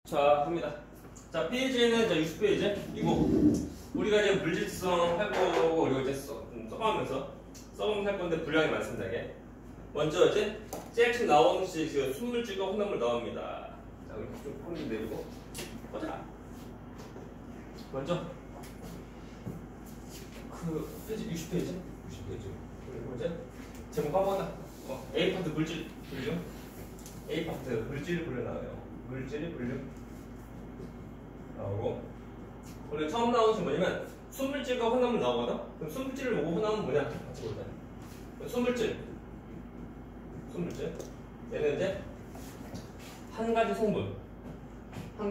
자, 합니다. 자, 페이지는 이제 60페이지이고, 우리가 이제 물질성 할 거고, 그리고 이제 써가면서 할 건데 분량이 많습니다, 이게. 먼저 이제 제일 처음 나오는 것이 그 순물질과 혼합물 나옵니다. 자, 이렇게 좀 확인 내리고, 보자. 먼저, 그 페이지 60페이지? 60페이지. 그리고 이제 제목 한번 A 파트 물질 분류. A 파트 물질 분류 나와요. 물질 분류. 나오고, 원래 처음 나오는 것이 뭐냐면 순물질과 혼합물 나오거든. 그럼 순물질을 보고 혼합은 뭐냐 같이 보자. 순물질 얘는 이제 한 가지 성분, 한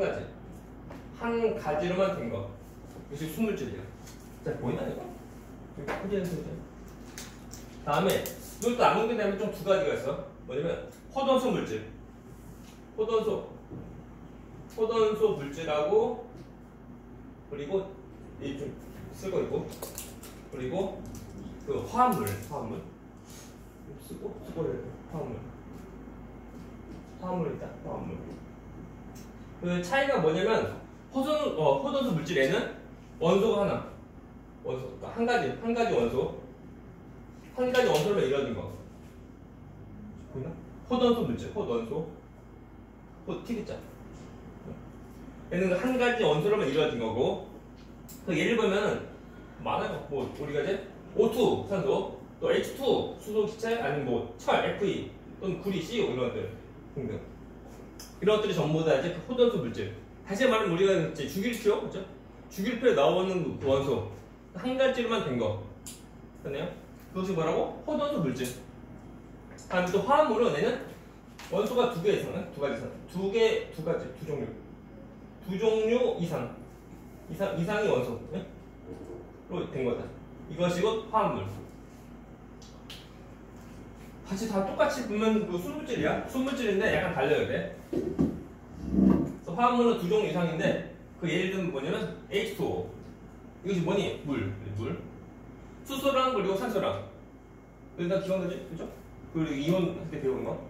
가지로만 된 거, 이것이 순물질이야. 자, 보이나 이거? 다음에 이것도 안 공개되면 좀 두 가지가 있어. 뭐냐면 호돈소 물질, 호돈소 물질하고, 그리고 이 좀 쓰고 있고, 그리고 그 화합물 쓰고 화합물 있다. 화합물. 그 차이가 뭐냐면 호돈소 물질에는 원소가 하나, 그러니까 한 가지 원소로 이루어진 거. 보이나? 호돈소 물질, T자. 얘는 한 가지 원소로만 이루어진 거고, 그 예를 보면은 많아요. 뭐 우리가 이제 O2 산소, 또 H2 수소 기체, 아니면 뭐 철 Fe, 또는 구리 CO 이런 것들 등등. 이런 것들이 전부 다 이제 그 호돈소 물질. 다시 말하면 우리가 이제 주기율표, 그죠? 주기율표에 나오는 그 원소 한 가지로만 된 거. 그러네요. 그것이 뭐라고? 호돈소 물질. 다음에 또 화합물은 얘는 원소가 두 가지 이상, 두 종류 이상이 원소로 된 거다. 이것이 곧 화합물. 다시 다 똑같이 보면 그 순물질이야. 순물질인데 약간 달려야 돼. 그래서 화합물은 두 종류 이상인데, 그 예를 들면 뭐냐면 H2O. 이것이 뭐니? 물. 수소랑 그리고 산소랑. 일단 기억나지? 그죠? 그리고 이온 할 때 배우는 거.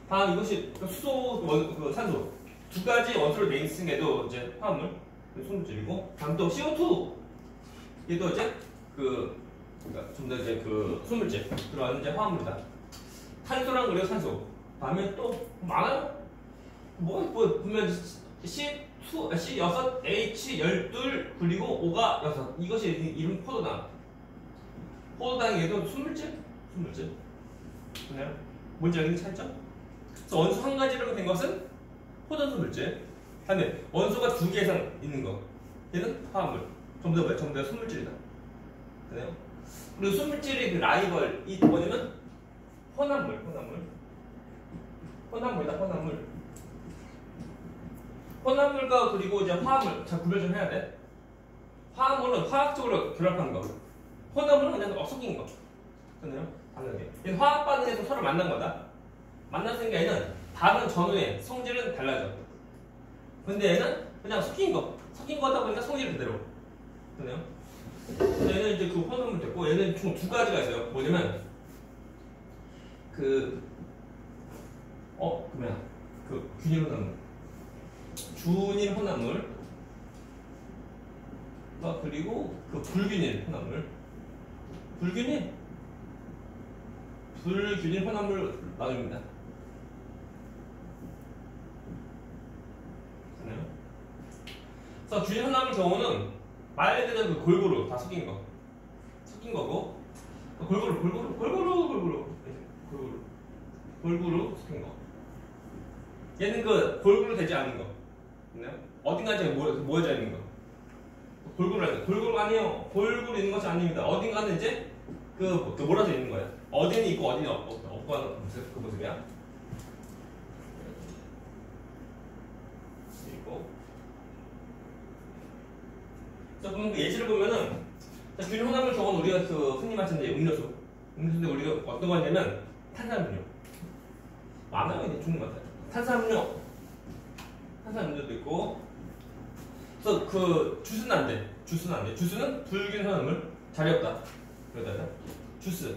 다음 이것이 수소, 그 산소 두 가지 원소를 메인 게도 이제 화합물, 순물질이고, 다음 또 CO2. 얘도 이제 좀 더 이제 그 순물질 들어가는 이제 화합물이다. 탄소랑 그리고 산소. 다음에 또 많아요. 보면 C6, H12 그리고 O가 6. 이것이 이름 포도당. 포도당 얘도 순물질. 그래요? 뭔지 알겠는 차이점? 그래서 원소 한 가지로 된 것은 호돈소 물질. 다음에 원소가 두 개 이상 있는 거, 얘는 화합물. 전부 다 순물질이다. 그래요? 그리고 순물질의 그 라이벌이 뭐냐면 혼합물이다. 혼합물과 그리고 이제 화합물, 잘 구별 좀 해야 돼. 화합물은 화학적으로 결합한 거, 혼합물은 그냥 섞인 거. 그래요? 다르게. 얘는 화학 반응에서 서로 만난 거다. 만났으니까 얘는 다른 전후의 성질은 달라져. 근데 얘는 그냥 섞인 거다 보니까 성질은 그대로. 그래요? 얘는 이제 그 혼합물 됐고, 얘는 총 두 가지가 있어요. 뭐냐면 균일 혼합물, 준일 혼합물, 그리고 그 불균일 혼합물, 불균일 혼합물 나눕니다. 그래서 균일 혼합물 경우는 말 그대로 그 골고루 다 섞인 거고, 골고루 섞인 거. 얘는 그 골고루 되지 않은 거. 어딘가에 모여져 있는 거. 골고루 아니에요. 골고루 있는 것이 아닙니다. 어딘가는 이제 몰아져 있는 거야. 어디는 있고 어디는 없고 하는 그 모습이야. 자, 그럼 그 예시를 보면은, 균일 혼합물 경우는 우리가 흔히 마시는 음료수인데 우리가 어떤 거 하냐면 탄산음료. 많아요, 이제 종류 같아요. 탄산음료도 있고. 그래서 그 주스는 안 돼. 주스는 불균 혼합물. 자리 없다. 그러다가 주스가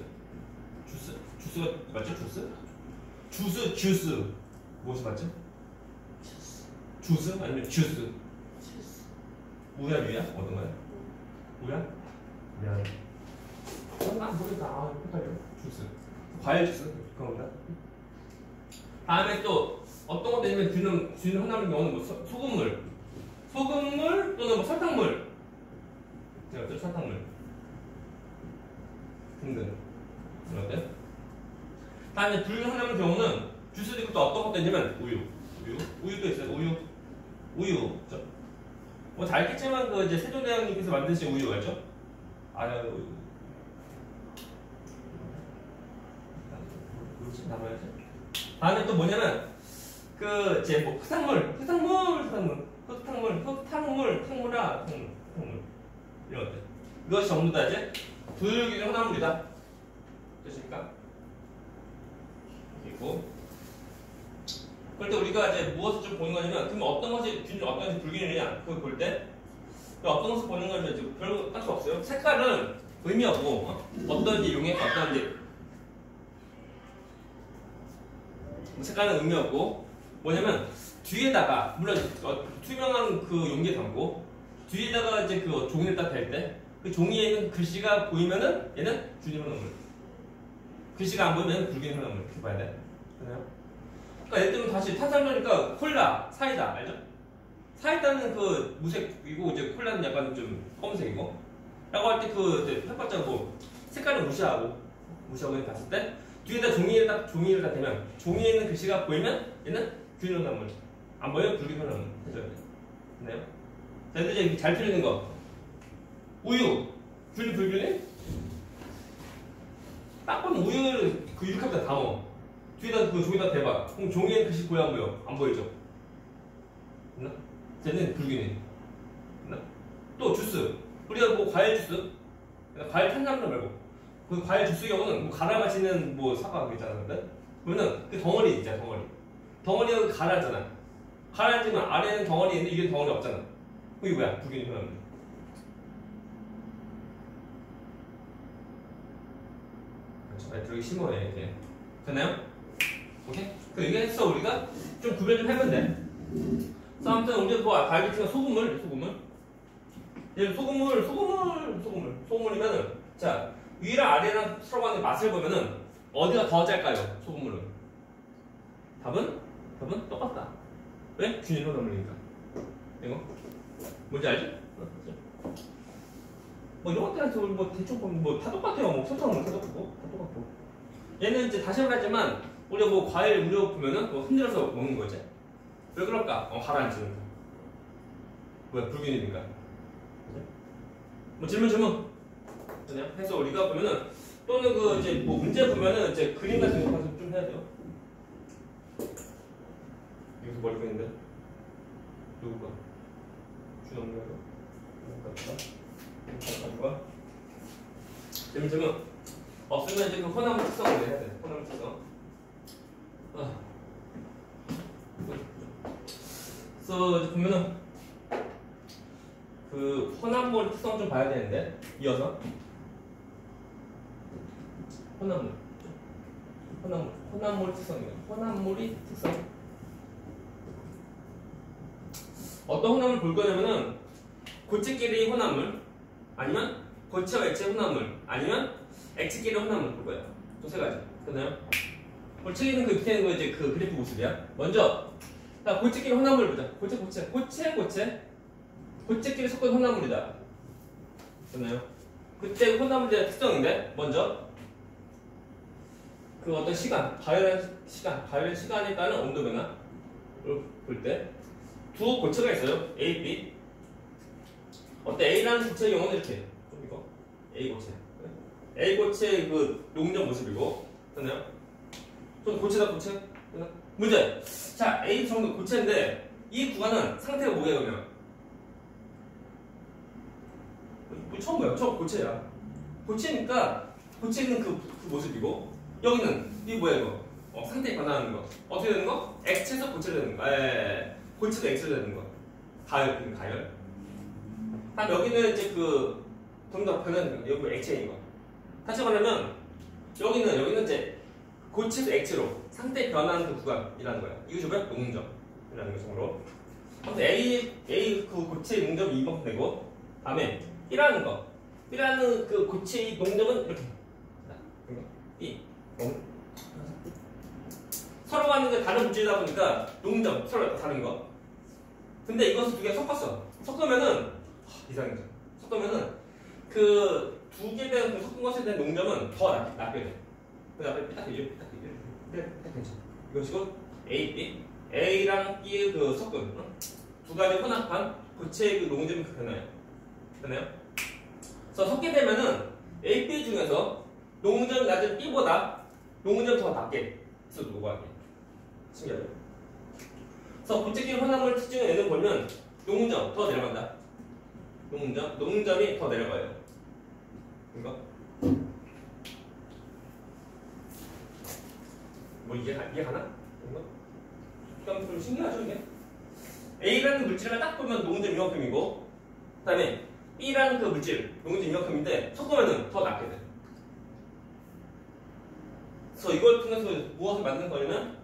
맞죠? 주스. 무엇이 맞죠? 주스 아니면 주스? 우야 유야? 어떤 거야? 우야? 미안해. 난 모르겠다. 아, 헷갈려. 주스. 과일 주스 그런 거다. 다음에 또 어떤 것도 있냐면 균은 혼합의 경우는 뭐 소금물 또는 뭐 설탕물, 제가 또 설탕물 등등. 어때? 다음에 불균 혼합의 경우는 주스도 있고 또 어떤 것도 있냐면 우유도 있어요. 우유. 뭐 다 알겠지만 그 이제 세종대왕님께서 만드신 우유 알죠? 알아요. 우유. 남아야지. 다음에 또 뭐냐면 그 이제 뭐 흙탕물 이런 것들. 이것이 전부 다 이제 불균 혼합물이다. 됐습니까? 그리고 그럴 때 우리가 이제 무엇을 좀 보는 거냐면 그러면 어떤 것이 균, 어떤 것이 불균이냐 그걸 볼 때 어떤 것을 보는 거는 이제 별로 할 수 없어요. 색깔은 의미 없고 어떤 이제 용액 어떤 이제 색깔은 의미 없고 뭐냐면 뒤에다가 물론 투명한 그 용기에 담고 뒤에다가 이제 그 종이를 딱 댈 때 그 종이에 있는 글씨가 보이면은 얘는 균일 혼합물, 글씨가 안 보이면 불균일 혼합물 이렇게 봐야 돼. 그래요? 그러니까 예를 들면 다시 탄산음료니까 콜라, 사이다 알죠? 사이다는 그 무색이고 이제 콜라는 약간 좀 검은색이고 라고 할 때 그 햇볕자가 뭐 색깔을 무시하고 봤을 때 뒤에다 종이를 딱 대면 종이에 있는 글씨가 보이면 얘는 균일 혼합물, 안 보이면 불균일 혼합물 해줘야 돼. 됐나요? 자, 이제 잘 틀리는 거 우유 균일 불균일? 딱 보면 우유를 그 유리컵에다 담어 뒤에다 그 종이다 대봐. 그럼 종이에 글씨 보여 안 보여? 안 보이죠? 됐나? 쟤는 불균일. 됐나? 또 주스. 우리가 뭐 과일 주스, 과일 탄산물 말고 그 과일 주스 경우는 뭐 갈아 마시는 뭐 사과 있잖아, 근데 그러면은 그 덩어리 있잖아, 덩어리가 갈아잖아. 갈아지만 아래에는 덩어리 있는데 위에 덩어리 없잖아. 그게 뭐야? 불균일 혼합물. 그렇죠. 들어기 심오해 이게. 됐나요? 오케이? 그 얘기해서 우리가 좀 구별 좀 해보면 돼. 그래서 아무튼 우리가 뭐 갈비찜은 소금물. 얘는 소금물이면은 자 위랑 아래랑 서로 간의 맛을 보면은 어디가 더 짤까요? 소금물은. 답은 똑같다. 왜? 균일 혼합물이니까. 이거 뭔지 알지? 뭐 이런 것들한테 우리 뭐 대충 보면 뭐 다 똑같아요. 뭐 설탕물 다 똑같고. 얘는 이제 다시 말하지만 우리가 뭐 과일 우려 보면은 뭐 흔들어서 먹는 거지. 왜 그럴까? 가라앉히는 거. 뭐야 불균이니까. 뭐 질문. 그냥 해서 우리가 보면은 또는 그 이제 뭐 문제 보면은 이제 그림 같은 거 가지고 좀 해야 돼요. 여기서 머리 끄는데 누구가? 주넘는 거. 질문. 없으면 이제 그 혼합물 특성을 해야 돼. 혼합물 특성. 그래서 보면은 그 혼합물 특성 좀 봐야 되는데 이어서 혼합물 특성이에요. 혼합물이 특성. 어떤 혼합물 볼 거냐면은 고체끼리 혼합물 아니면 고체와 액체 혼합물 아니면 액체끼리 혼합물 볼 거예요. 또 세 가지. 됐나요? 고체끼리는 그 밑에 있는 거 이제 그 그래프 모습이야. 먼저 자 고체끼리 혼합물 보자. 고체끼리 섞은 혼합물이다. 됐나요? 그때 혼합물의 특성인데 먼저 그 어떤 시간, 가열의 시간에 따른 온도 변화를 볼 때 두 고체가 있어요. A, B. 어때? A라는 고체의 경우는 이렇게 좀 이거 A 고체. A 고체의 그 용접 모습이고, 됐나요? 좀 고체다. 됐나? 문제. 자, A 정도 고체인데 이 구간은 상태가 뭐예요, 그러면? 처음 뭐야? 처음 고체야. 고체니까 고체는 그 모습이고 여기는 이게 뭐야 이거? 상태 변화하는 거. 어떻게 되는 거? 액체에서 고체로 되는 거. 고체도 액체로 되는 거. 가열. 여기는 이제 그 동작표는 여기 액체인 거. 다시 말하면 여기는 이제 고체에서 액체로 상태 변화하는 그 구간이라는 거야. 이것이 뭐야? 농점이라는 것으로. 아무튼 A 그 고체의 농점이 이만큼 되고, 다음에 B라는 거. B라는 그 고체의 농점은 이렇게. B. 서로 가는 게 다른 물질이다 보니까 농점 서로 다른 거. 근데 이것을 두 개 섞었어. 섞으면은 이상이죠. 섞으면은 그 두 개 된 섞은 것에 대한 농점은 더 낮게 돼. 그 앞에 딱 되죠. 딱 괜찮아. 이것이고 A, B, A랑 B의 그 섞은 두 가지 혼합한 고체의 그 농점이 변해요. 되나요? 그래서 섞게 되면은 A, B 중에서 농점이 낮은 B보다 농점이 더 낮게 해서 녹아게. 신기하죠? 그래서 고체끼리 혼합물 특징을 얘는 보면 농점 더 내려간다. 농점이 더 내려가요. 이거? 뭐 이해가나? 이거? 그럼 좀 신기하죠 이게? A라는 물질을 딱 보면 농점 이만큼이고, 그 다음에 B라는 그 물질 농점 이만큼인데 섞으면은 더 낮게 돼. 그래서 이걸 통해서 무엇을 만든 거냐면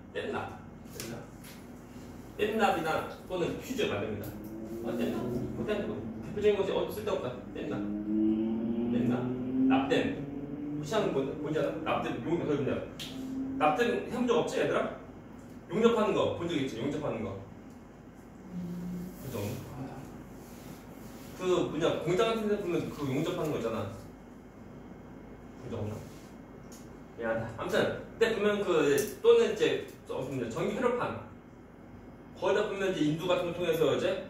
뗏납이나 또는 퓨즈 만듭니다. 뗏납? 대표적인 것이 쓸데없다. 뗏납. 납땜. 무시하는 거 뭔지 알아? 납땜 용접 해보냐? 납땜 해본 적 없지 얘들아? 용접하는 거 본 적 있지? 용접하는 거. 그죠? 그 뭐냐 공장 같은 데 보면 그 용접하는 거 있잖아. 그죠? 미안하다. 아무튼 그때 보면 그 또는 이제 전기 회로판 거기다 보면 이제 인두 같은 거 통해서 이제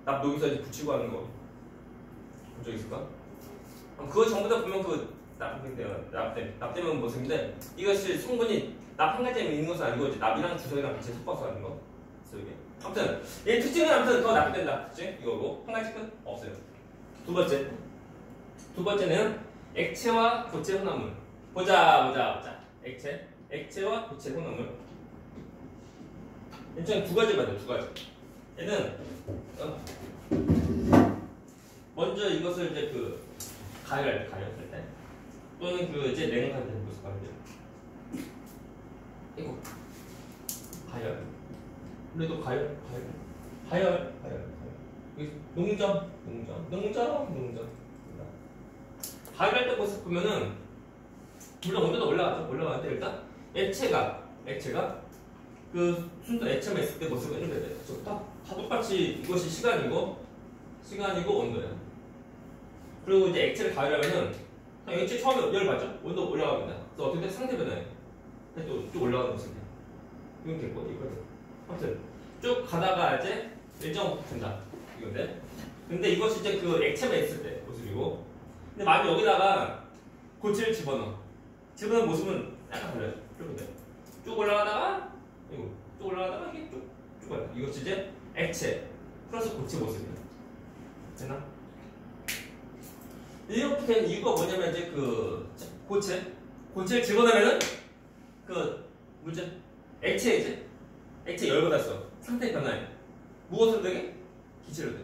여기서 이제 붙이고 하는 거 본 적 있을까? 그거 전부 다 보면 그 납땜은 모습인데 이것이 성분이 납 한 가지에 있는 것은 아니고 이제 납이랑 주석이랑 같이 섞어서 하는 거. 그래서 이게 아무튼 얘 특징은 아무튼 더 납이 된다. 특징 이거고 한 가지 끝 없어요. 두 번째는 액체와 고체 혼합물. 보자. 액체와 고체 혼합물. 일단 두 가지 봐요. 두 가지. 얘는 먼저 이것을 이제 그 가열할 때 또는 그 이제 냉각할 때 무슨 가열이죠? 이거 가열. 그래도 가열. 여기 농점. 가열할 때 모습 보면은 물론 온도도 올라가는데 일단 액체가 그 순수 액체만 있을 때 모습은 이렇게 돼요. 다 똑같이 이것이 시간이고 온도예요. 그리고 이제 액체를 가열하면은 액체 처음에 열 받죠? 온도 올라갑니다. 그래서 어떻게 돼? 상태 변화해요. 또 쭉 올라가는 모습이에요. 이건 됐고 이거 아무튼 쭉 가다가 이제 일정 된다. 이건데. 근데 이것이 이제 그 액체만 있을 때 모습이고. 근데 만약 여기다가 고체를 집어넣은 모습은 약간 달라요. 쭉 올라가다가 이게 쭉 가요. 이것이 이제 액체 플러스 고체 모습이에요. 됐나? 이렇게 된 이유가 뭐냐면 이제 그 고체를 집어넣으면은 그 물질 액체 열받았어. 상태 변화해. 무엇으로 되게? 기체로 돼.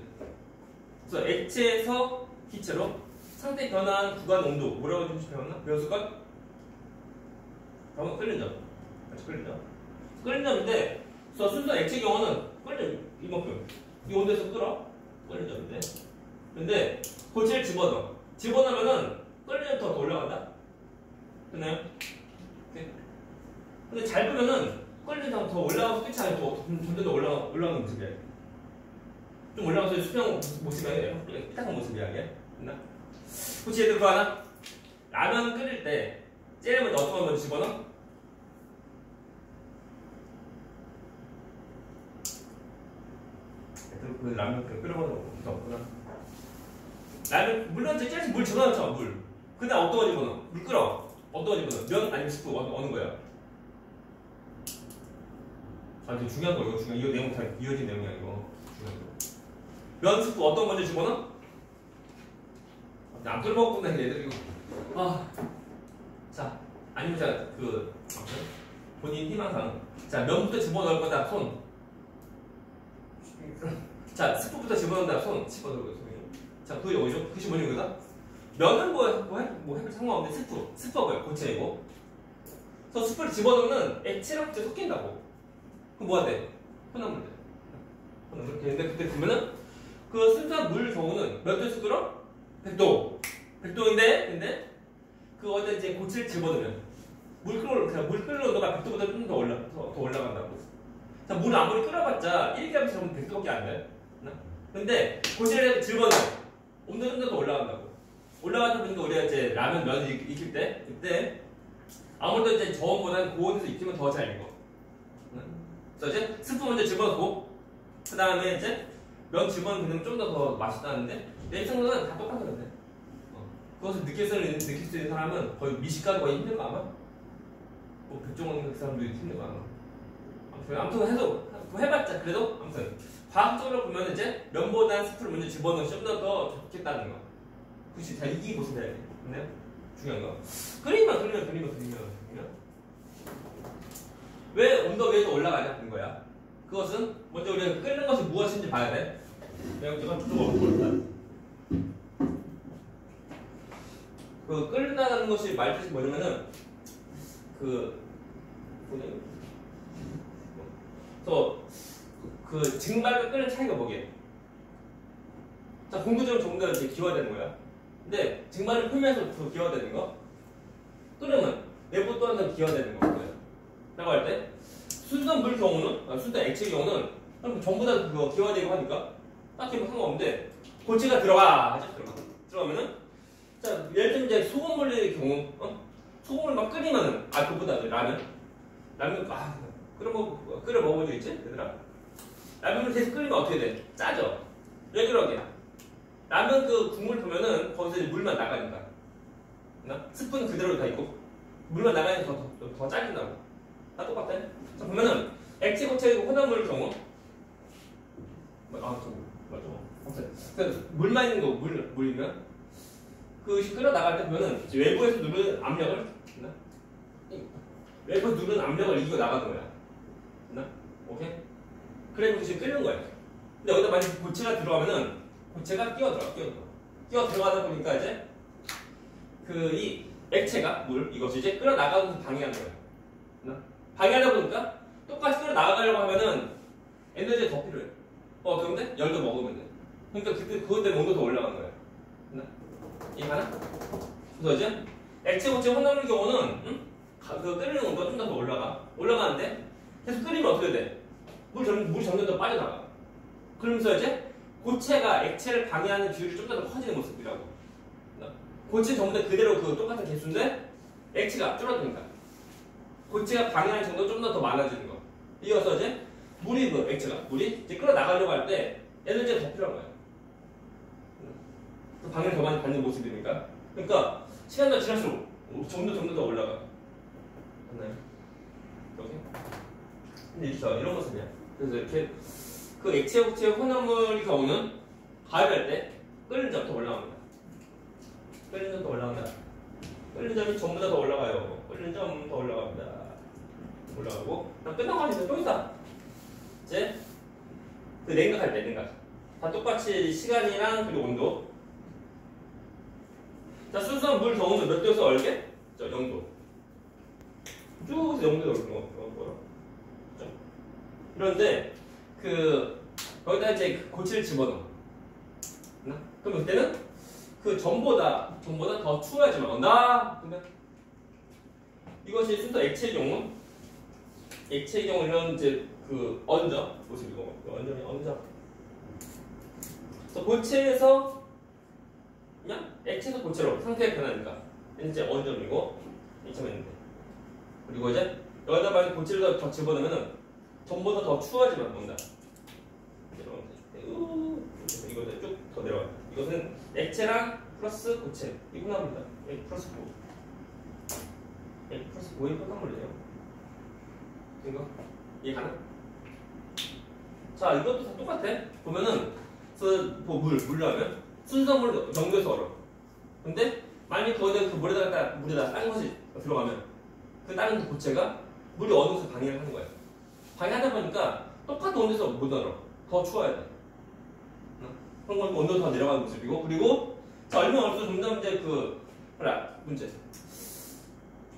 그래서 액체에서 기체로 상태 변화한 구간 온도 뭐라고 좀 배웠을까? 끓는 점. 끓는 점인데 순수 액체 경우는 끓는 이만큼 이 온도에서 끓는 점인데 근데 고체를 집어넣으면은 끓는 점 더 올라간다. 됐나요? 근데 잘 보면은 끓는 점 더 올라가서 끝이 아니고 점점 더 올라가는 모습이야. 좀 올라가서 수평 모습이 아니라 삐딱한 모습이야 이게. 됐나? 혹시 얘들 그거 하나? 라면 끓일 때 제일 먼저 어떤 거 먼저 집어넣어? 그 라면 끓여보는 거 없구나. 라면 물론 제일 물 집어넣죠. 물. 근데 어떤 거 집어넣어? 물 끓여. 어떤 거 집어넣어? 면 아니면 스프 어느 거야? 되게 중요한 거 이거 내용 다 이어진 내용이야 이거. 중요한 거. 면 스프 어떤 거 먼저 집어넣어? 안 끓여먹었구나 얘들 이거. 자 아니면 본인 희망상 자 면부터 집어넣을 거다 손. 자 스프부터 집어넣는다 손 집어넣을 거야 손이. 자 그게 어디죠? 그것이 뭐냐 그거다? 면은 뭐 해볼 상관없는데 스프가 뭐야? 고체이고. 그래서 스프를 집어넣으면 액체랑 고체 섞인다고. 그럼 뭐가 돼? 혼합물 돼. 그렇게 했는데 그때 보면은 그 순수한 물 경우는 몇 도에서 끓어? 100도. 100도인데 근데 그 어떤 이제 고체를 집어넣으면 물 끓는 온도가 100도보다 좀 더 올라간다고. 자, 물을 아무리 끓여봤자 1g에서 보면 100도밖에 안 돼. 근데 고체를 집어넣으면 온도가 좀 더 올라간다고. 올라가다 보니까 우리가 이제 라면 면을 익힐 때 그때 아무래도 이제 저온보다는 고온에서 익히면 더 잘 익어. 그래서 이제 스프 먼저 집어넣고 그 다음에 이제 면 집어넣으면 좀 더 맛있다는데 내 생각은 다 똑같은데 그것을 느낄 수 있는 사람은 거의 미식가도 거의 힘든 거 아마? 뭐 백종원 그 사람도 힘든 거 아마? 아무튼 해서 해봤자 그래도 아무튼 과학적으로 보면 이제 면보다는 스프를 먼저 집어넣으면 좀 더 좋겠다는 거. 그치? 자, 이게 무슨 돼야 돼? 근데 중요한 거. 그리면 왜 온도 위에 더 올라가냐는 거야. 그것은 먼저 우리가 끓는 것이 무엇인지 봐야 돼. 내가 이건 조금 모른다. 그 끓는다는 것이 말뜻이 뭐냐면은 그 증발과 끓는 차이가 뭐게? 자, 공구적으로 전부 다 이제 기화되는 거야. 근데 증발은 표면에서 기화되는 거, 끓으면 내부 또한 더 기화되는 거거든. 라고 할 때 순수한 물 경우는, 순수한 액체 경우는 전부 다 그거 기화되고 하니까 딱히 뭐 상관없는데 고체가 들어가면은 자, 예를 들면 이제 소금물의 경우, 소금을 막 끓이면은 그보다 라면 끓여 먹어본 적 있지? 얘들아? 라면을 계속 끓이면 어떻게 돼? 짜져. 왜 그러게? 라면 그 국물 보면은 거기서 물만 나가니까. 스프는 그대로 다 있고 물만 나가니까 더 짜진다고. 다 똑같아. 자, 보면은 액체 고체 혼합물 경우 맞아. 그래서 물만 있는 거 물이면 그 끓여 나갈 때 보면은 외부에서 누르는 압력을 이겨 나가는 거야. 오케이? 그래서 지금 끓는 거야. 근데 여기다 만약 고체가 들어가면은 고체가 끼어 들어가다 보니까 이제 이 액체가 이것이 이제 끓여 나가면서 방해하는 거야. 방해하다 보니까 똑같이 끓여 나가려고 하면은 에너지가 더 필요해. 그런데 열도 먹으면 돼. 그러니까 그것 때문에 온도 더 올라가는 거야. 이해가나? 그래서 이제 액체 고체 혼합물 경우는 그 끓이는 온도가 좀 더 올라가는데 계속 끓이면 어떻게 돼? 물이 점점 더 빠져나가. 그러면서 이제 고체가 액체를 방해하는 비율이 좀 더 커지는 모습이라고. 고체 전부 다 그대로 그 똑같은 개수인데 액체가 줄어드니까 고체가 방해하는 정도가 좀 더 많아지는 거. 이어서 이제 물이 이제 끌어 나가려고 할 때 에너지가 더 필요한 거야. 방해를 더 많이 받는 모습이니까. 그러니까 시간이 지날수록 점점 더 올라가. 맞나요? 이렇게? 근데 이런 모습이야. 그래서 이렇게 그 액체 고체 혼합물의 경우는 가열할 때 끓는 점이 더 올라갑니다. 끓는 점이 전부 다 더 올라가요. 끓는 점 더 올라갑니다. 올라가고 끝나고 하니까 또 있다. 이제 그 냉각할 때 다 똑같이 시간이랑 그리고 온도. 자, 순수한 물 경우는 몇 도에서 얼게? 자, 0도. 쭉 0도에서 얼는 거. 그런데 거기다 이제 고체를 집어넣어. 그럼 그때는 그 전보다 더 추워야지만 온다. 근데 이것이 순수 액체의 경우 이런 이제 그 언저 모습이고 언저. 그래서 고체에서 그냥 액체에서 고체로 상태가 변하니까 이제 언점이고 이점인데 그리고 이제 여기다 만약 고체를 더 집어넣으면은 전보다 더 추워지만 온다. 이거 쭉 더 내려가. 이것은 액체랑 플러스 고체 이 혼합입니다. 플러스 5의 혼합물이에요. 이거 이해가나? 자, 이것도 다 똑같아. 보면은 물라면 순수한 물을 정도에서 얼어. 근데 만약 거기다 그 물에다 딴 것이 들어가면 그 다른 고체가 물이 어느 곳에 방해를 하는 거야. 방해하다 보니까 똑같은 온도에서 못 얼어. 더 추워야 돼. 그런 건 온도가 더 내려가는 모습이고 그리고 자, 얼면 얼수록 점점 이제 문제.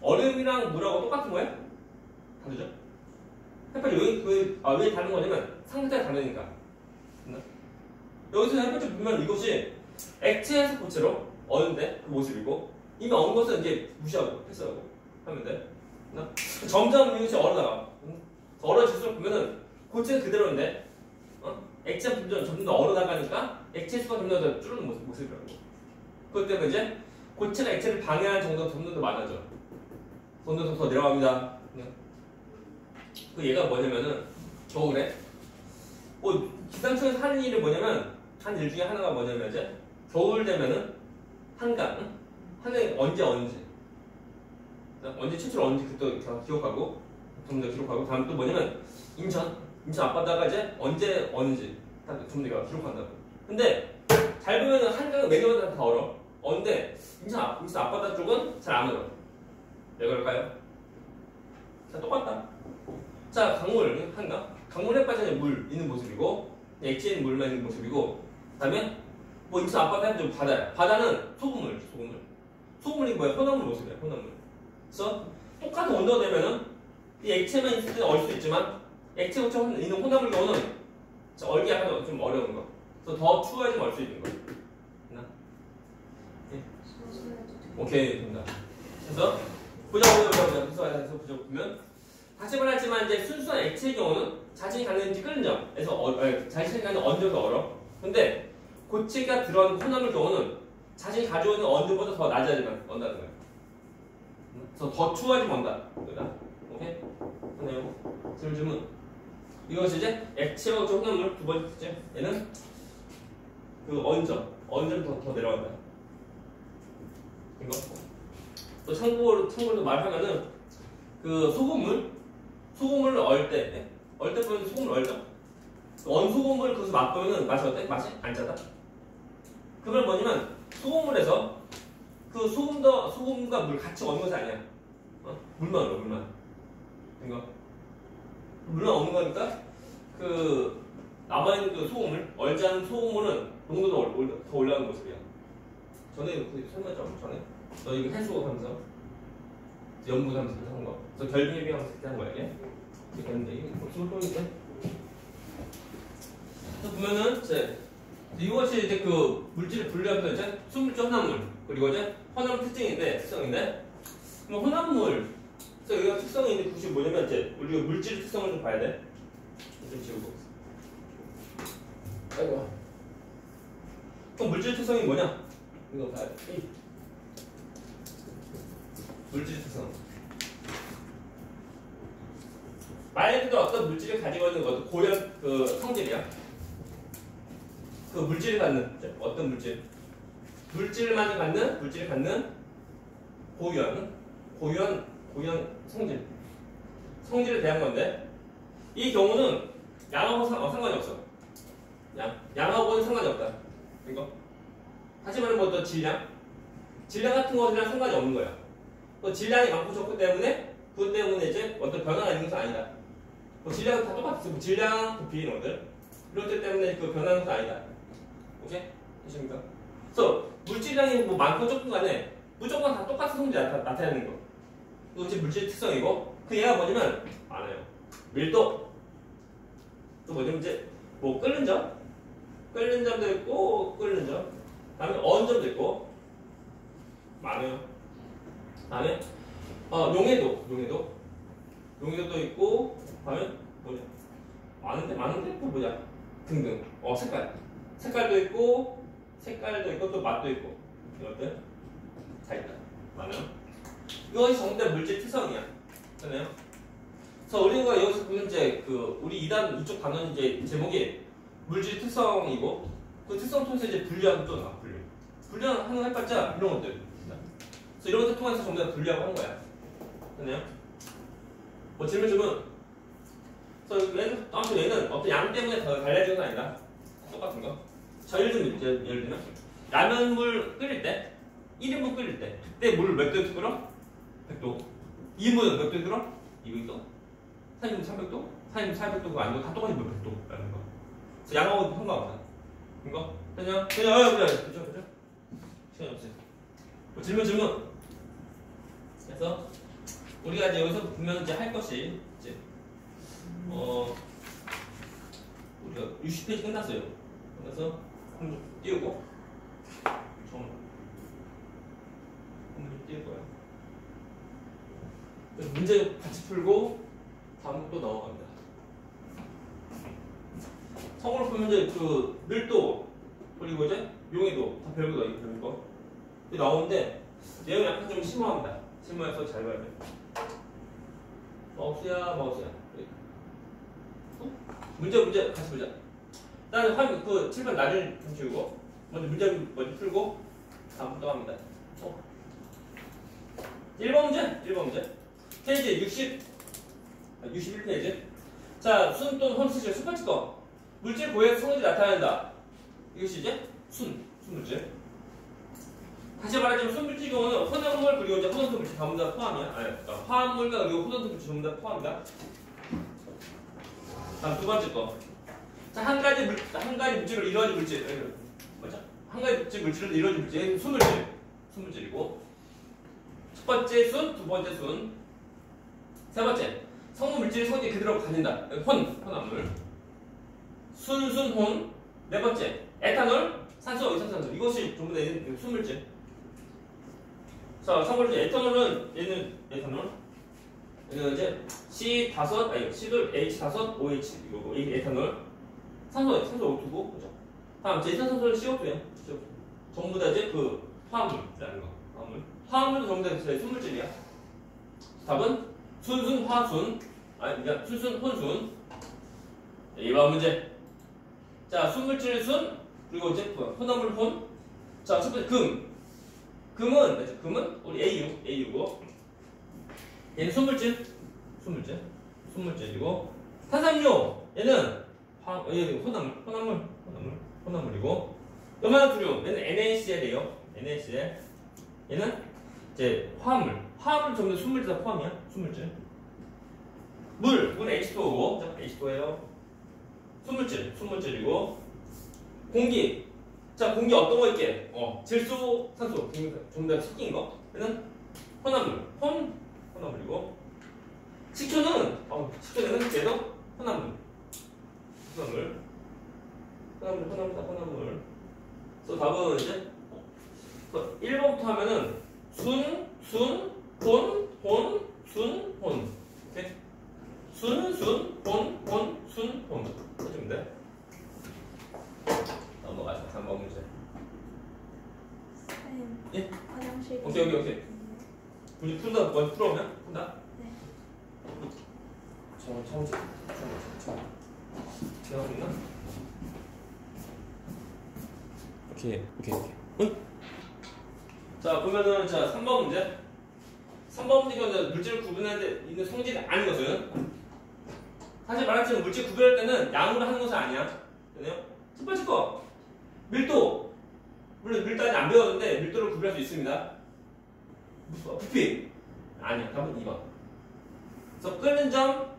얼음이랑 물하고 똑같은 거야? 다르죠? 햇볕이 왜 다른 거냐면 상태가 다르니까. 여기서 첫 번째 보면 이것이 액체에서 고체로 어는데 그 모습이고 이미 언 것은 이제 무시하고 패스하고 하면 돼. 점점 이것이 얼어나가. 얼어질수록 보면은 고체는 그대로인데 액체 점점 더 얼어나가니까 액체 수가 점점 더 줄는 모습이라고. 그것 때문에 이제 고체가 액체를 방해하는 정도가 점점 더 많아져. 점점 더 내려갑니다. 그 얘가 뭐냐면은 겨울에 기상청에서 하는 일이 뭐냐면 한 일 중에 하나가 뭐냐면 이제 겨울 되면은 한강 언제 최초로 언제 그때 기억하고 좀 더 기록하고 다음 또 뭐냐면 인천 앞바다가 이제 언제 어는지 좀 더 기록한다고. 근데 잘 보면은 한강은 매년마다 다 얼어. 근데 인천 앞바다 쪽은 잘 안 얼어. 왜 그럴까요? 자, 똑같다. 자, 강물에 빠진 물 있는 모습이고 액체에 있는 물만 있는 모습이고 그다음에 뭐 인천 앞바다는 좀 바다야. 바다는 소금물이 뭐야? 혼합물 모습이야. 혼합물. 그래서 똑같은 온도가 되면은 이 액체만 있을 때는 얼 수 있지만 액체 고체 있는 혼합물 경우는 얼기 약간 좀 어려운 거. 그래서 더 추워야지만 얼 수 있는 거. 됐나? 네. 오케이, 됩니다. 그래서 보자. 보면 다시 말하지만 이제 순수한 액체의 경우는 자신이 갖는지 끓는 점에서 자신이 갖는 언제부터 얼어. 근데 고체가 들어간 혼합물 경우는 자신이 가지고 있는 언제보다 더 낮아지면 언다는 거야. 그래서 더 추워지면 언다. 오케이? 하네요. 질문. 이것이 이제 액체와 혼합물 두 번째. 얘는 그 언점 더 내려간다. 이거. 또 참고로 말하면은 그 소금물을 얼 때 보면 소금을 얼죠. 원소금물을 거기서 맛보면은 맛이 어때? 맛이 안 짜다. 그 말 뭐냐면 소금물에서 그 소금과 물 같이 얻는 것이 아니야. 물만 얼어, 물만. 이거 물만 얻는 거니까 그 남아있는 그 소금물, 얼지 않은 소금물은 농도도 더 올라가는 모습이야. 전에 설명했죠? 전에 너 이거 해수하면서 연구하면서 한 거. 그래서 결빙해비하면서 그렇게 한 거야 이게. 이렇게 했는데 이게 무슨 소리인데? 그래서 보면은 이것이 이제 그 물질을 분류하면서 이제 순물질 혼합물 그리고 이제 혼합물 특성인데 그럼 혼합물 그래서 여기가 특성이 있는데 그것이 뭐냐면 이제 우리가 물질 특성을 좀 봐야 돼. 좀 지우고. 아이고. 그럼 물질 특성이 뭐냐? 이거 봐야 돼. 물질 특성. 말 그대로 어떤 물질을 가지고 있는 것도 고연 그 성질이야. 그 물질을 갖는 어떤 물질을 갖는 고유한 성질에 대한 건데 이 경우는 양하고 상관이 없어. 양하고는 상관이 없다. 이거. 하지만 뭐 또 질량 같은 것이랑 상관이 없는 거야. 또 질량이 많고 적고 때문에 그것 때문에 이제 어떤 변화가 있는 것은 아니다. 뭐 질량은 다 똑같았어. 뭐 질량, 부피 이런 것들 이럴 때 때문에 그 변하는 것은 아니다. 오케이? 되십니까? 그래서 물질량이 뭐 많고 적고 간에 무조건 다 똑같은 성질이 나타내는 거. 이것이 물질 특성이고 그 얘가 뭐냐면 많아요. 밀도 또 뭐냐면 이제 뭐 끓는 점도 있고 끓는 점 다음에 어은 점도 있고 많아요. 다음에 용해도도 있고 다음에 뭐냐 많은데 또 뭐냐 등등 색깔도 있고 또 맛도 있고 이것들 다 있다. 많아요. 이것이 전부 다 물질 특성이야. 그러네요. 그래서 우리가 여기서 보면 이제 그 우리 2단 이쪽 단원 이제 제목이 물질 특성이고 그 특성 통해서 이제 분류하고 또 나와. 분류하는 해봤자 이런 것들. 그래서 이런 것들 통해서 전부 다 분류하고 한 거야. 그러네요. 뭐 질문. 그래서 얘는 어떤 양 때문에 더 달라지는 건 아니다. 똑같은 거. 자, 예를 들면 라면물 끓일 때 1인분 끓일 때 그때 물 몇 도에 끓여? 100도. 2인분은 몇 도에 끓여? 200도. 3인분 300도. 4인분 400도가 아니고 다 똑같이 100도라는 거. 그래서 양하고 상관없다. 이거? 그죠? 그죠? 시간이 없어요. 뭐 질문. 그래서 우리가 이제 여기서 보면 이제 할 것이 이제 우리가 60페이지 끝났어요. 그래서 한번 띄우고 한번 띄울 거야. 문제 같이 풀고 다음 또 넘어갑니다. 성으로 풀면 이제 그 밀도 그리고 이제 용해도 다 별거다. 이거 별거 나오는데 내용이 약간 좀 심오합니다. 심오해서 잘 봐야 돼. 마우스야. 문제 같이 보자. 일단 그 7번 나중에 좀 지우고 먼저 문제 풀고 다음 또 합니다. 1번 문제. 페이지 61페이지. 자, 순 또는 혼 쓰시죠. 첫 번째 거. 물질 고액 성질이 나타낸다. 이것이 이제 순물질. 다시 말하자면 순물질 경우는 혼합물 그리고 이제 혼합성 물질 전부 다 포함이야. 그러니까 화합물과 그리고 혼합성 물질 전부 다 포함이다. 다음 두 번째 거. 자, 한 가지 물질로 이루어진 물질. 맞죠? 한 가지 물질로 이루어진 물질. 순물질이고. 첫 번째 순, 두 번째 순. 세 번째. 성분 물질이 성질이 그대로 가진다. 혼합물. 순혼. 네 번째. 에탄올, 산소, 이산산소. 이것이 전부 다 순물질. 자, 성분물질. 에탄올은 얘는 에탄올. 얘는 이제 C5, H5OH. 이거 에탄올. 산소 O2고. 그죠? 다음, 이산산소는 CO2야. 전부 다 이제 그 화합물이라는 거. 화합물도 전부 다 순물질이야. 답은 순, 화순. 그러니까 순, 혼순. 2번 문제. 자, 순물질 순, 그리고 이제 혼합물 혼. 자, 첫 번째 금은 우리 AU고. 얘는 순물질이고. 탄산음료 얘는 혼합물이고. 염화나트륨 얘는 NaCl이에요. NaCl. 얘는 이제 화합물 전부 다 순물질 다 포함이야. 순물질. 물은 H2O고. H2O예요. 순물질이고. 공기. 자, 공기 어떤 거 있게? 질소, 산소 전부 다 섞인 거. 얘는 혼합물이고. 식초는 얘도 혼합물. 그래서 답은 이제 1번부터 하면은 순, 혼. 오케이? 순, 혼. 해주면 돼. 넘어가자. 3번 문제. 예? 화장실. 오케이. 문제 푼다. 먼저 풀어오면? 푼다? 네. 기억하고 있나? 오케이. 응? 자, 그러면은 3번 문제. 3번 문제가 물질을 구분할 때 있는 성질이 아닌 것은 사실 말하자면 물질 구별할 때는 양으로 하는 것은 아니야. 되네요? 첫 번째 거. 밀도. 물론 밀도 아직 안 배웠는데 밀도를 구별할 수 있습니다. 부피. 아니야. 답은 2번. 그래서 끓는 점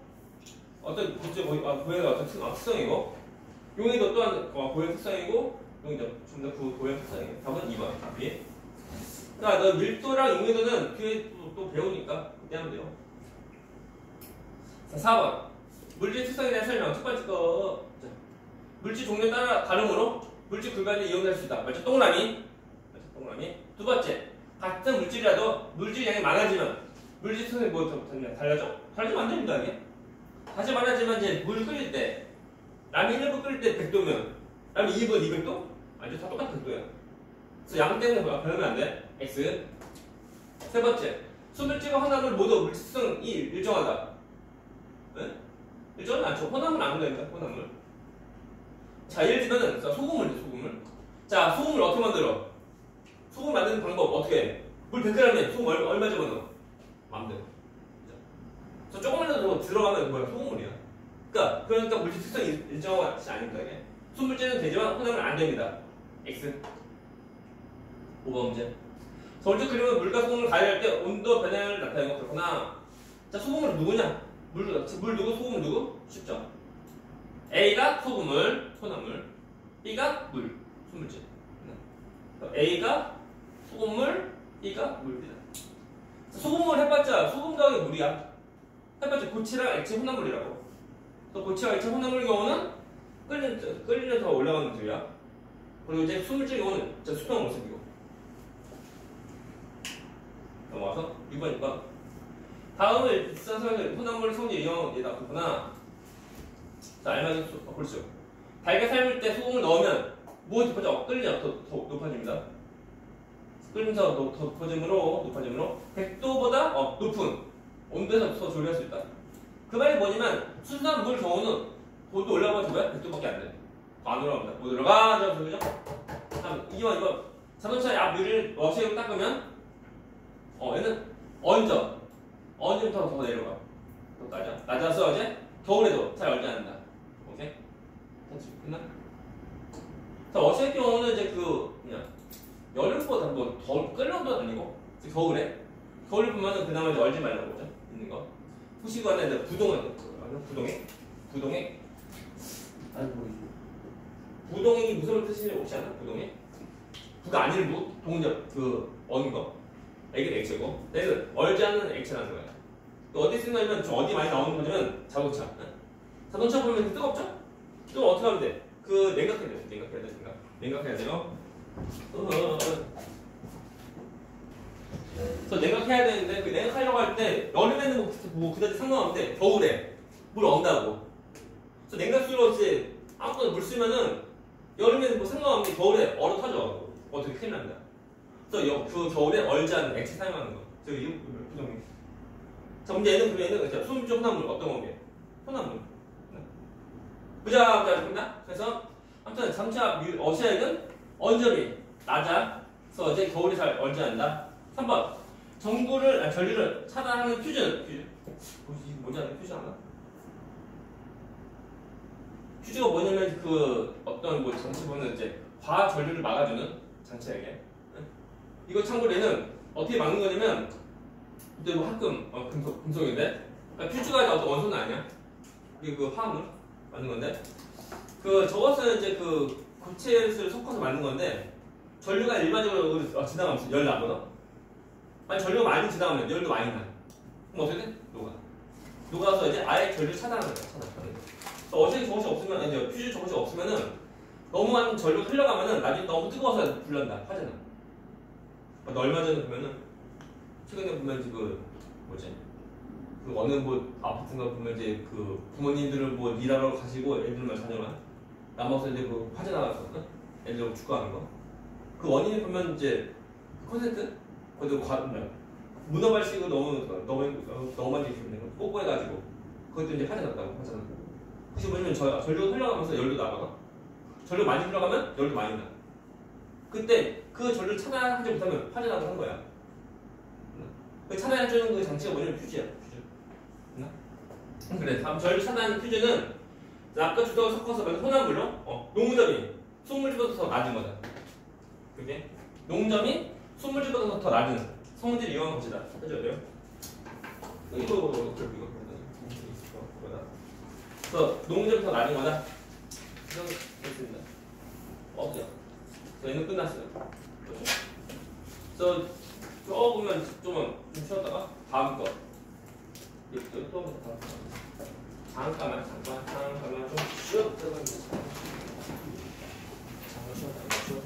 어떤 고해가 어떤 특성이고 용해도 또한 고해 특성이고 용해도 좀 더 고해 특성이고 답은 2번. 부피. 그러니까 너 밀도랑 용해도는 뒤에 또 배우니까 그때 하면 돼요. 자, 4번. 물질 특성에 대한 설명. 첫 번째 거. 자, 물질 종류에 따라 다름으로 물질 구별에 이용될 수 있다. 맞죠? 동그라미. 두 번째. 같은 물질이라도 물질 양이 많아지면 물질 특성이 달라져? 달라지면 안 됩니다. 이게. 다시 말하지만 이제 물 끓일 때 라면 1분 끓일 때 100도면 라면 2분 200도? 아니죠. 다 똑같은 100도야. 그래서 양 때문에 변하면 안 돼. X. 세 번째. 순물질과 혼합물 모두 물질 특성이 일정하다. 네? 일정은 않죠. 혼합물 안 된다니까. 혼합물. 자, 예를 들면은 소금물. 자, 소금을 어떻게 만들어? 소금 만드는 방법 어떻게 해? 물 100g에 소금 얼마 집어넣어? 마음대로. 저 조금이라도 더 들어가면 뭐야? 소금물이야. 그러니까 물질 특성이 일정한 것이 아닙니다. 이게. 순물질은 되지만 혼합물 안 됩니다. X. 5번 문제. 서울적 그림은 물과 소금을 가열할 때 온도 변화를 나타내는 거 그렇구나. 자, 소금물은 누구냐? 물 누구? 소금은 누구? 쉽죠? A가 소금물, 혼합물. B가 물, 순물질. A가 소금물, B가 물입니다. 소금물 해봤자 소금 더하기 물이야. 해봤자 고체랑 액체 혼합물이라고. 또 고체와 액체 혼합물의 경우는 끓이면 더 올라가는 물이야. 그리고 이제 수물질 이온은 수평 모습이고. 넘어가서 6번이니까 다음을 비슷한 설명을 혼합물 성질 이온에다 뒀구나. 자, 알맞은 볼수. 달걀 삶을 때 소금을 넣으면 무엇이 높아져? 끓이냐? 더 높아집니다. 끓이면서 더 높아짐으로 100도보다 높은 온도에서 조리할 수 있다. 그 말이 뭐냐면 순수한 물 경우는 도도 올라가면 뭐야? 100도밖에 안 돼. 안 올라갑니다. 못 올라가. 그죠? 다음 2번 이거 자동차의 앞 유리를 러시아로 닦으면 얘는 언제부터 더 내려가. 더 낮아서 이제 겨울에도 잘 얼지 않는다. 오케이? 끝나? 자, 어시의 경우는 이제 그냥 여름보다 더 끓는 것도 아니고 겨울에 보면은 그나마 이제 얼지 말라고 그죠? 있는 거. 후시관에 이제 부동액이 무슨 뜻인지 혹시 아나? 부동액? 부가 아닌 부, 동력 어는 거. 액은 액체고, 얘는 얼지 않는 액체라는 거야. 어디 쓰냐면 어디 많이 나오는 거냐면 자동차. 자동차 보면 뜨겁죠? 또 어떻게 하면 돼? 냉각해야 돼요. 그래서 냉각해야 되는데 그 냉각하려고 할 때 여름에는 그다지 상관없는데 겨울에 물 언다고. 그래서 냉각수로 이제 아무거나 물 쓰면은 여름에는 상관없는데 겨울에 얼어 터져. 어떻게 큰일 납니다. 그래서 그 겨울에 얼지 않는 액체 사용하는 거. 저기 부정이. 자, 문제는 그러면은 수물질 혼합물 어떤 건데? 혼합물. 보자. 그래서 아무튼 자동차 어시아액은 언저리 낮아서 이제 겨울에 잘 얼지 않는다. 3번 전류를 차단하는 퓨즈. 뭔지 아는 퓨즈 아나? 퓨즈가 뭐냐면 어떤 장치 보면 이제 과학 전류를 막아주는 장치에게. 이거 참고로 얘는 어떻게 막는 거냐면 근데 합금 금속인데 그러니까 퓨즈가 어떤 원소는 아니야. 이게 화합물 만든 건데 저것은 이제 고체를 섞어서 만든 건데 전류가 일반적으로 지나가면서 열 나거든. 아니 전류가 많이 지나가면 열도 많이 나. 그럼 어떻게 돼? 녹아서 이제 아예 전류 차단하는 거야. 어차피 저것이 없으면 이제 퓨즈 저것이 없으면은 너무 많은 전류가 흘러가면은 나중에 너무 뜨거워서 불난다. 화재나. 얼마 전에 보면은 최근에 보면 어느 아파트인가 보면 이제 부모님들을 일하러 가시고 애들만 자녀만 남아서 이제 화재 나갔었거든. 애들 축구하는 거. 그 원인이 보면 이제 콘센트 거기도 문어발식으로 너무 많이 뽀뽀해가지고 그것도 이제 화재 났다고 하잖아. 혹시 뭐냐면 전류가 흘러가면서 열도 나거든. 전류 많이 흘러가면 열도 많이 나. 그때 그 전류를 차단하지 못하면 화재 나고 한 거야. 그 차단해주는 그 장치가 뭐냐면 퓨즈야. 그래. 다음 전류 차단 퓨즈는 아까 주도가 섞어서 만든 혼합물로 농점이 수물질보다 더 낮은 거다. 그게 농점이 수물질보다 더 낮은 성질 이온 것이다. 해줘야 돼요. 이거 그래서 농점이 더 낮은 거다. 됐습니다. 없죠. 얘는 끝났어요. 그래서 조금만 좀 쉬었다가 다음 거. 또 잠깐만 좀 쉬었다가 잠깐 쉬었다가